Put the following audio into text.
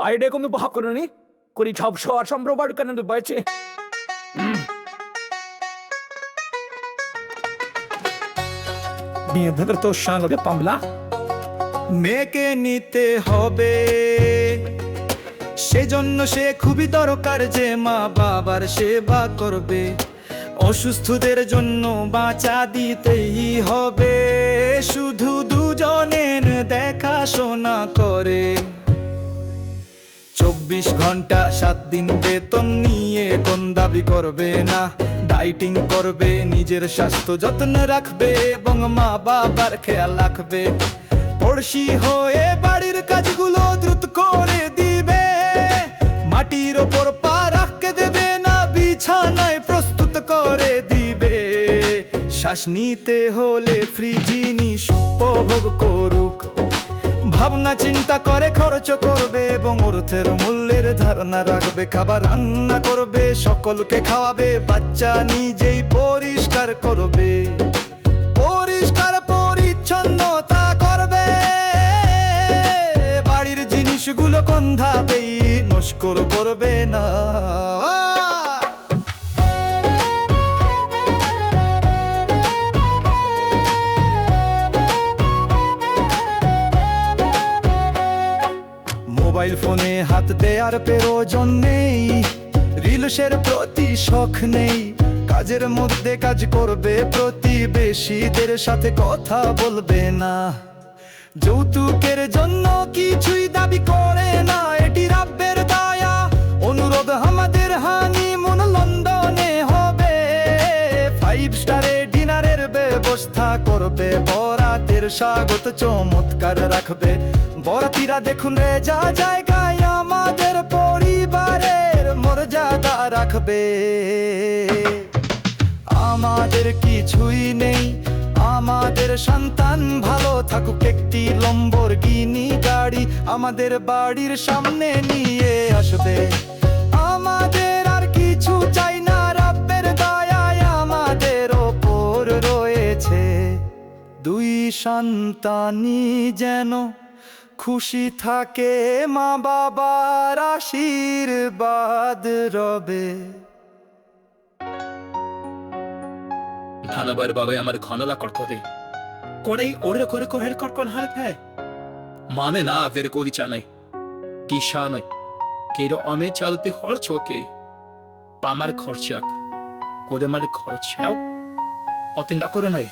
Kaide ko mi bahakurani. Kuri job show আর সম্প্রবাদ কেন দুবাইছে বিয়ে ধরে তো শানলে পামলা মেয়েকে নিতে হবে, সেজন্য সে খুবই দরকার যে মা বাবার সেবা করবে। অসুস্থদের জন্য বাঁচা দিতেই হবে, শুধু দুজনের দেখাশোনা করে। 24 ঘন্টা 7 দিন বেতন নিয়ে কোন দাবি করবে না। ডাইটিং করবে, নিজের স্বাস্থ্য যত্ন রাখবে এবং মা বাবার খেয়াল রাখবে। পড়শি হয়ে বাড়ির কাজগুলো দ্রুত করে দিবে, মাটির ওপর পা রাখতে দেবে না, বিছানায় প্রস্তুত করে দিবে। শ্বাস নিতে হলে ফ্রি জিনিস উপভোগ করুক, ভাবনা চিন্তা করে খরচ করবে এবং অর্থের মূল্যের ধারণা রাখবে। খাবার রান্না করবে, সকলকে খাওয়াবে, বাচ্চা নিজেই পরিষ্কার করবে, পরিষ্কার পরিচ্ছন্নতা করবে। বাড়ির জিনিসগুলো কোনভাবেই নষ্ট করবে না। মোবাইল ফোনে হাত দেওয়ার প্রয়োজন নেই, রিলসের প্রতি শখ নেই। কাজের মধ্যে কাজ করবে, প্রতিবেশীদের সাথে কথা বলবে না। যৌতুকের জন্য কিছুই দাবি করে না, এটি রাব্বের দয়া। অনুরোধ আমাদের হানিমুন লন্ডনে হবে, 5 স্টারে ডিনারের ব্যবস্থা করবে। বরাতের স্বাগত চমৎকার রাখবে, বরাতিরা দেখুন রেজা জায়গায় আমাদের পরিবারের মর্যাদা রাখবে। আমাদের কিছুই নেই, আমাদের সন্তান ভালো থাকুক, একটি লম্বরগিনি গাড়ি আমাদের বাড়ির সামনে নিয়ে আসবে। আমাদের আর কিছু চাই না, রাব্বের দয়ায় আমাদের ওপর রয়েছে। 2 সন্তানই যেন খুশি থাকে, মা বাবার আশীর্বাদ রবে। ধানবার বাবা আমার ঘনলা করতে করে ওরে করে করে কর হাল है माने ना फिर कोई चाने किसान केरो अमे चलते खर्च होके पामार खर्चा कोदे मारे खर्च है অতিন না করে নাই